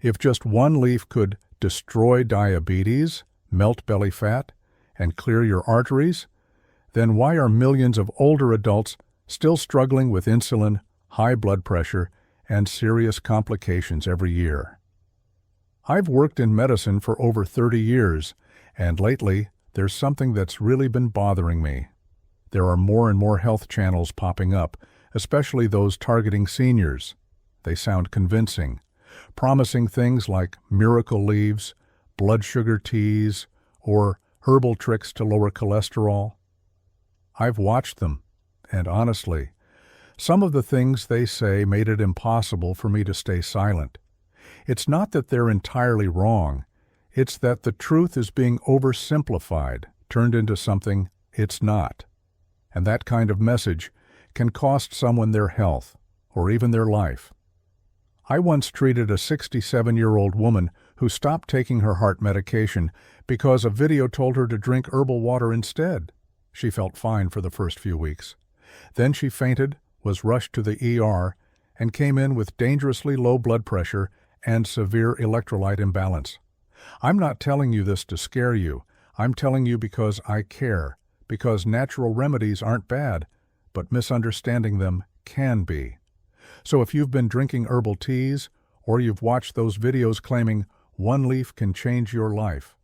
If just one leaf could destroy diabetes, melt belly fat, and clear your arteries, then why are millions of older adults still struggling with insulin, high blood pressure, and serious complications every year? I've worked in medicine for over 30 years, and lately there's something that's really been bothering me. There are more and more health channels popping up, especially those targeting seniors. They sound convincing, promising things like miracle leaves, blood sugar teas, or herbal tricks to lower cholesterol. I've watched them, and honestly, some of the things they say made it impossible for me to stay silent. It's not that they're entirely wrong, it's that the truth is being oversimplified, turned into something it's not. And that kind of message can cost someone their health, or even their life. I once treated a 67-year-old woman who stopped taking her heart medication because a video told her to drink herbal water instead. She felt fine for the first few weeks. Then she fainted, was rushed to the ER, and came in with dangerously low blood pressure and severe electrolyte imbalance. I'm not telling you this to scare you. I'm telling you because I care, because natural remedies aren't bad, but misunderstanding them can be. So if you've been drinking herbal teas, or you've watched those videos claiming one leaf can change your life,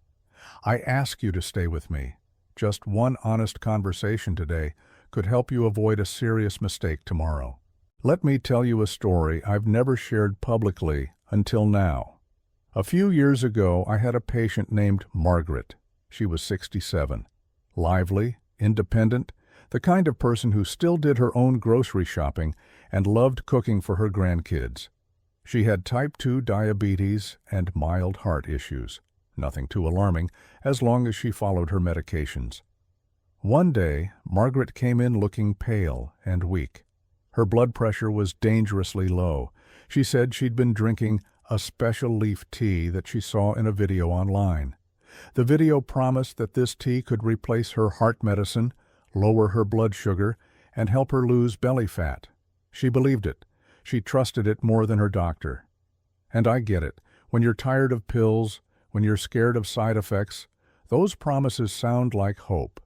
I ask you to stay with me. Just one honest conversation today could help you avoid a serious mistake tomorrow. Let me tell you a story I've never shared publicly until now. A few years ago, I had a patient named Margaret. She was 67. Lively, independent, the kind of person who still did her own grocery shopping and loved cooking for her grandkids. She had type 2 diabetes and mild heart issues. Nothing too alarming, as long as she followed her medications. One day, Margaret came in looking pale and weak. Her blood pressure was dangerously low. She said she'd been drinking a special leaf tea that she saw in a video online. The video promised that this tea could replace her heart medicine, lower her blood sugar, and help her lose belly fat. She believed it. She trusted it more than her doctor. And I get it. When you're tired of pills, when you're scared of side effects, those promises sound like hope.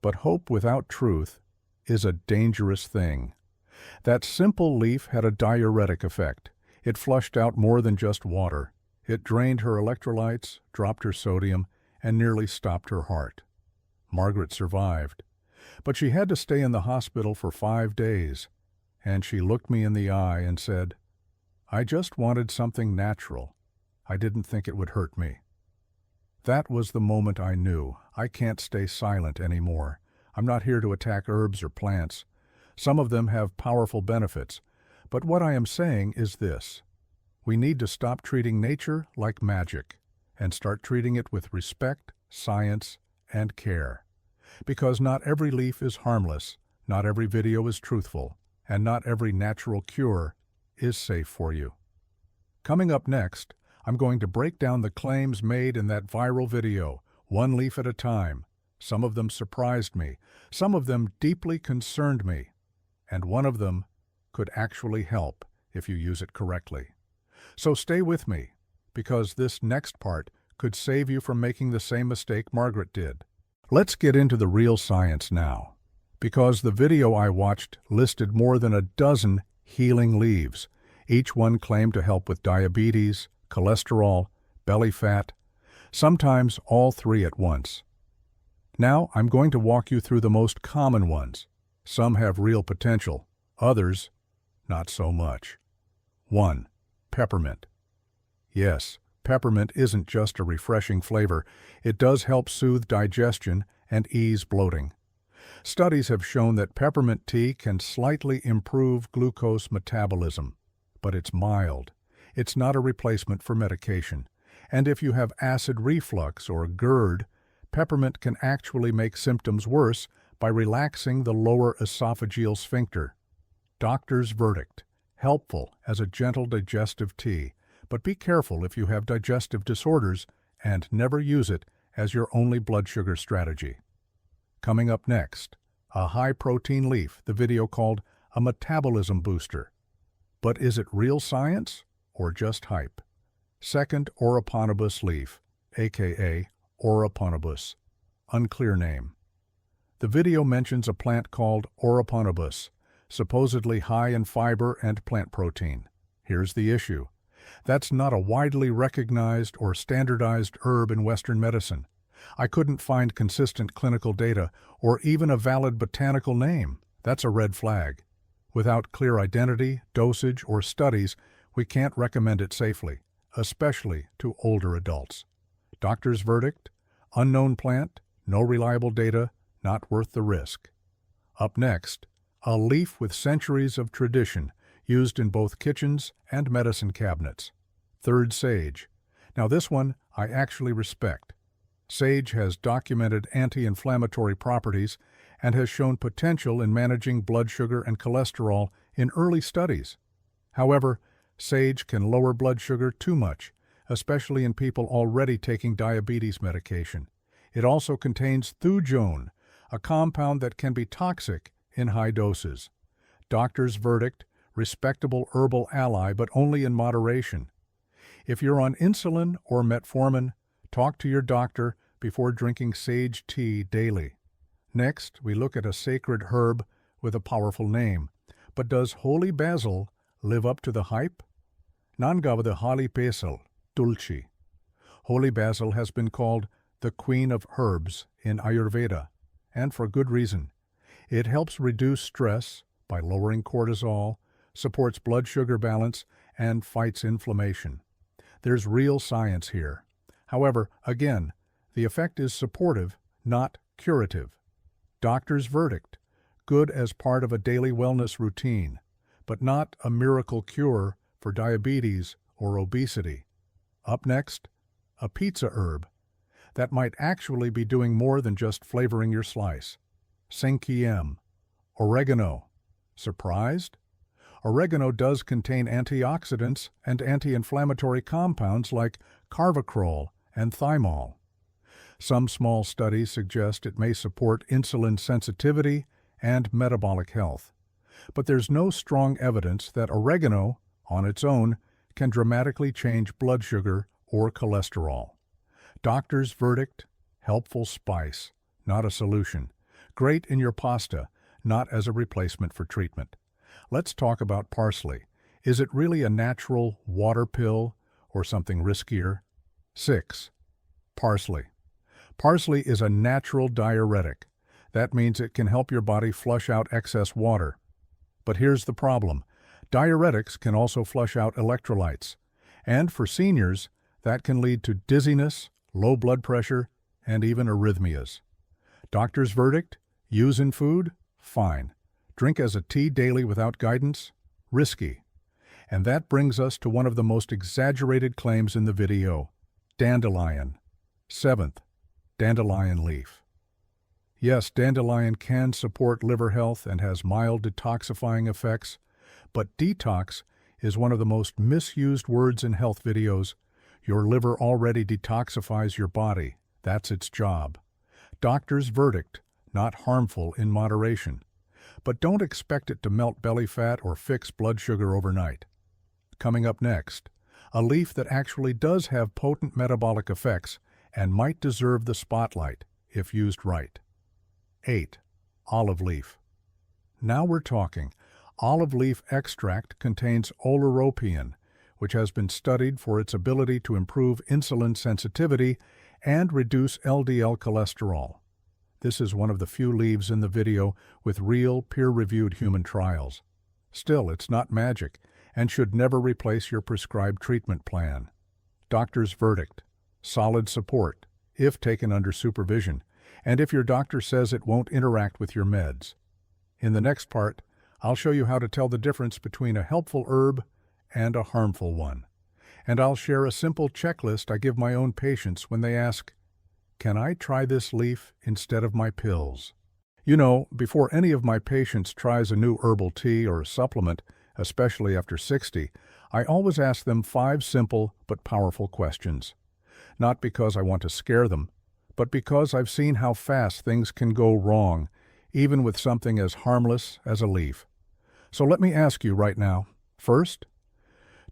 But hope without truth is a dangerous thing. That simple leaf had a diuretic effect. It flushed out more than just water. It drained her electrolytes, dropped her sodium, and nearly stopped her heart. Margaret survived. But she had to stay in the hospital for 5 days. And she looked me in the eye and said, "I just wanted something natural. I didn't think it would hurt me." That was the moment I knew I can't stay silent anymore. I'm not here to attack herbs or plants. Some of them have powerful benefits. But what I am saying is this. We need to stop treating nature like magic and start treating it with respect, science, and care. Because not every leaf is harmless, not every video is truthful, and not every natural cure is safe for you. Coming up next, I'm going to break down the claims made in that viral video, one leaf at a time. Some of them surprised me, some of them deeply concerned me, and one of them could actually help if you use it correctly. So stay with me, because this next part could save you from making the same mistake Margaret did. Let's get into the real science now, because the video I watched listed more than a dozen healing leaves. Each one claimed to help with diabetes, cholesterol, belly fat, sometimes all three at once. Now I'm going to walk you through the most common ones. Some have real potential, others not so much. 1. Peppermint. Yes, peppermint isn't just a refreshing flavor. It does help soothe digestion and ease bloating. Studies have shown that peppermint tea can slightly improve glucose metabolism, but it's mild. It's not a replacement for medication. And if you have acid reflux or GERD, peppermint can actually make symptoms worse by relaxing the lower esophageal sphincter. Doctor's verdict: helpful as a gentle digestive tea, but be careful if you have digestive disorders and never use it as your only blood sugar strategy. Coming up next, a high-protein leaf, the video called a metabolism booster. But is it real science or just hype? Second Oroponibus leaf, aka Oroponibus, unclear name. The video mentions a plant called Oroponibus, supposedly high in fiber and plant protein. Here's the issue. That's not a widely recognized or standardized herb in Western medicine. I couldn't find consistent clinical data or even a valid botanical name. That's a red flag. Without clear identity, dosage, or studies, we can't recommend it safely, especially to older adults. Doctor's verdict? Unknown plant, no reliable data, not worth the risk. Up next, a leaf with centuries of tradition, used in both kitchens and medicine cabinets. Third sage. Now this one I actually respect. Sage has documented anti-inflammatory properties and has shown potential in managing blood sugar and cholesterol in early studies. However, sage can lower blood sugar too much, especially in people already taking diabetes medication. It also contains thujone, a compound that can be toxic in high doses. Doctor's verdict: respectable herbal ally, but only in moderation. If you're on insulin or metformin, talk to your doctor before drinking sage tea daily. Next, we look at a sacred herb with a powerful name. But does holy basil live up to the hype? Nangavada holy basil, dulci. Holy basil has been called the queen of herbs in Ayurveda, and for good reason. It helps reduce stress by lowering cortisol, supports blood sugar balance, and fights inflammation. There's real science here. However, again, the effect is supportive, not curative. Doctor's verdict: good as part of a daily wellness routine, but not a miracle cure for diabetes or obesity. Up next, a pizza herb that might actually be doing more than just flavoring your slice. Cinquem, oregano. Surprised? Oregano does contain antioxidants and anti-inflammatory compounds like carvacrol and thymol. Some small studies suggest it may support insulin sensitivity and metabolic health. But there's no strong evidence that oregano, on its own, can dramatically change blood sugar or cholesterol. Doctor's verdict: helpful spice, not a solution. Great in your pasta, not as a replacement for treatment. Let's talk about parsley. Is it really a natural water pill or something riskier? 6. Parsley. Parsley is a natural diuretic. That means it can help your body flush out excess water. But here's the problem. Diuretics can also flush out electrolytes. And for seniors, that can lead to dizziness, low blood pressure, and even arrhythmias. Doctor's verdict: use in food? Fine. Drink as a tea daily without guidance? Risky. And that brings us to one of the most exaggerated claims in the video: dandelion. 7th, dandelion leaf. Yes, dandelion can support liver health and has mild detoxifying effects, but detox is one of the most misused words in health videos. Your liver already detoxifies your body. That's its job. Doctor's verdict: not harmful in moderation. But don't expect it to melt belly fat or fix blood sugar overnight. Coming up next, a leaf that actually does have potent metabolic effects and might deserve the spotlight if used right. 8. Olive leaf. Now we're talking. Olive leaf extract contains oleuropein, which has been studied for its ability to improve insulin sensitivity and reduce LDL cholesterol. This is one of the few leaves in the video with real peer-reviewed human trials. Still, it's not magic and should never replace your prescribed treatment plan. Doctor's verdict: solid support, if taken under supervision, and if your doctor says it won't interact with your meds. In the next part, I'll show you how to tell the difference between a helpful herb and a harmful one. And I'll share a simple checklist I give my own patients when they ask, "Can I try this leaf instead of my pills?" You know, before any of my patients tries a new herbal tea or supplement, especially after 60, I always ask them 5 simple but powerful questions. Not because I want to scare them, but because I've seen how fast things can go wrong, even with something as harmless as a leaf. So let me ask you right now. First,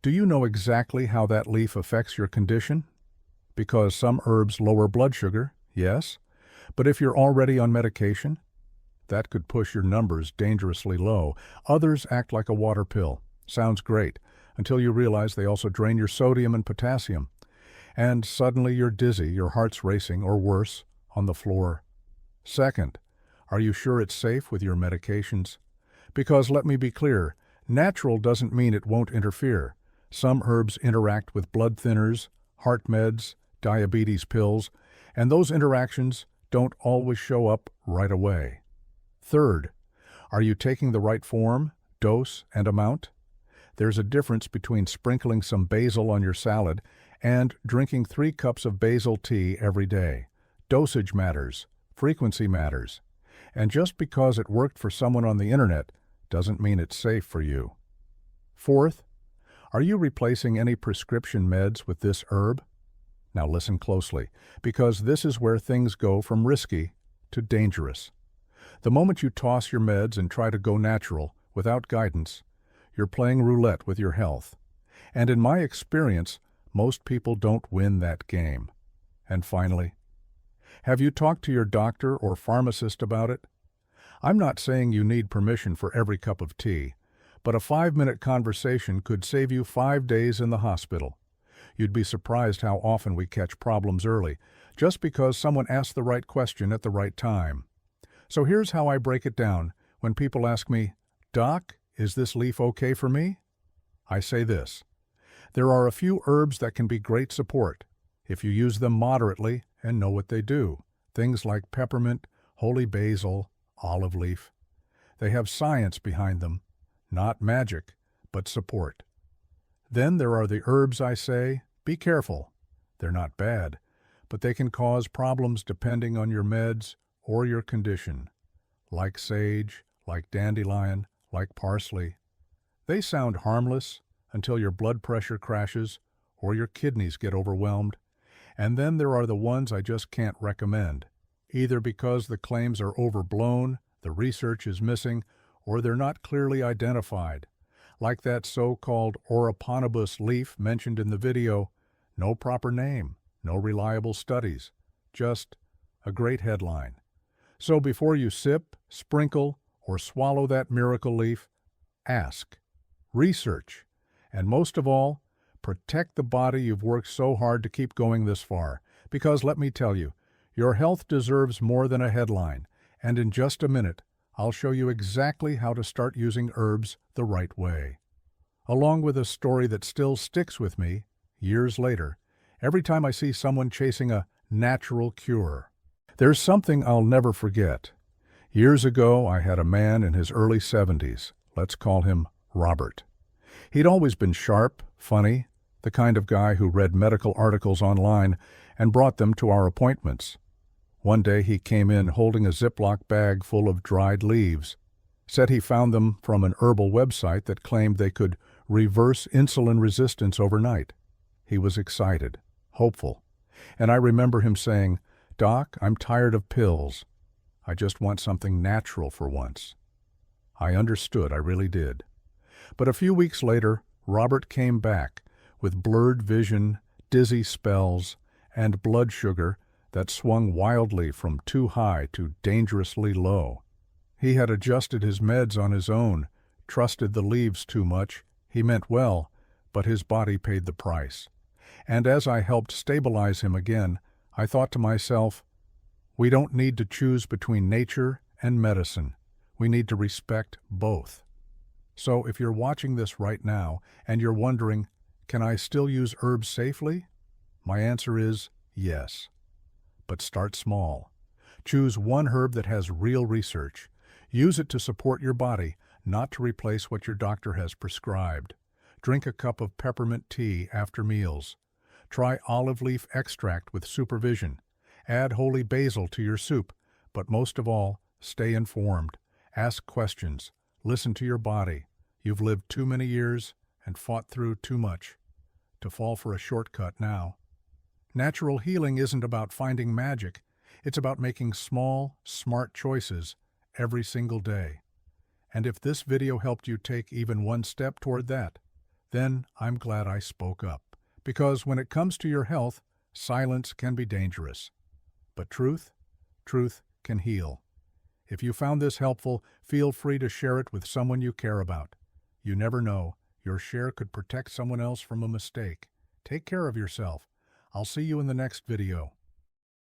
Do you know exactly how that leaf affects your condition? Because some herbs lower blood sugar, yes, but if you're already on medication, that could push your numbers dangerously low. Others act like a water pill. Sounds great, until you realize they also drain your sodium and potassium. And suddenly you're dizzy, your heart's racing, or worse, on the floor. Second, are you sure it's safe with your medications? Because let me be clear, natural doesn't mean it won't interfere. Some herbs interact with blood thinners, heart meds, diabetes pills, and those interactions don't always show up right away. Third, are you taking the right form, dose, and amount? There's a difference between sprinkling some basil on your salad and drinking 3 cups of basil tea every day. Dosage matters, frequency matters, and just because it worked for someone on the internet doesn't mean it's safe for you. Fourth, are you replacing any prescription meds with this herb? Now listen closely, because this is where things go from risky to dangerous. The moment you toss your meds and try to go natural, without guidance, you're playing roulette with your health. And in my experience, most people don't win that game. And finally, have you talked to your doctor or pharmacist about it? I'm not saying you need permission for every cup of tea, but a 5-minute conversation could save you 5 days in the hospital. You'd be surprised how often we catch problems early, just because someone asked the right question at the right time. So here's how I break it down when people ask me, "Doc, is this leaf okay for me?" I say this: there are a few herbs that can be great support if you use them moderately and know what they do. Things like peppermint, holy basil, olive leaf. They have science behind them, not magic, but support. Then there are the herbs I say, be careful. They're not bad, but they can cause problems depending on your meds or your condition. Like sage, like dandelion, like parsley. They sound harmless until your blood pressure crashes or your kidneys get overwhelmed. And then there are the ones I just can't recommend, either because the claims are overblown, the research is missing, or they're not clearly identified. Like that so-called Oroponibus leaf mentioned in the video, no proper name, no reliable studies, just a great headline. So before you sip, sprinkle, or swallow that miracle leaf, ask, research, and most of all, protect the body you've worked so hard to keep going this far. Because let me tell you, your health deserves more than a headline, and in just a minute, I'll show you exactly how to start using herbs the right way. Along with a story that still sticks with me, years later, every time I see someone chasing a natural cure. There's something I'll never forget. Years ago, I had a man in his early 70s. Let's call him Robert. He'd always been sharp, funny, the kind of guy who read medical articles online and brought them to our appointments. One day he came in holding a Ziploc bag full of dried leaves, said he found them from an herbal website that claimed they could reverse insulin resistance overnight. He was excited, hopeful, and I remember him saying, "Doc, I'm tired of pills. I just want something natural for once." I understood, I really did. But a few weeks later, Robert came back with blurred vision, dizzy spells, and blood sugar that swung wildly from too high to dangerously low. He had adjusted his meds on his own, trusted the leaves too much. He meant well, but his body paid the price. And as I helped stabilize him again, I thought to myself, we don't need to choose between nature and medicine. We need to respect both. So if you're watching this right now and you're wondering, can I still use herbs safely? My answer is yes. But start small. Choose one herb that has real research. Use it to support your body, not to replace what your doctor has prescribed. Drink a cup of peppermint tea after meals. Try olive leaf extract with supervision. Add holy basil to your soup, but most of all, stay informed. Ask questions. Listen to your body. You've lived too many years and fought through too much to fall for a shortcut now. Natural healing isn't about finding magic. It's about making small, smart choices every single day. And if this video helped you take even one step toward that, then I'm glad I spoke up. Because when it comes to your health, silence can be dangerous. But truth can heal. If you found this helpful, feel free to share it with someone you care about. You never know, your share could protect someone else from a mistake. Take care of yourself. I'll see you in the next video.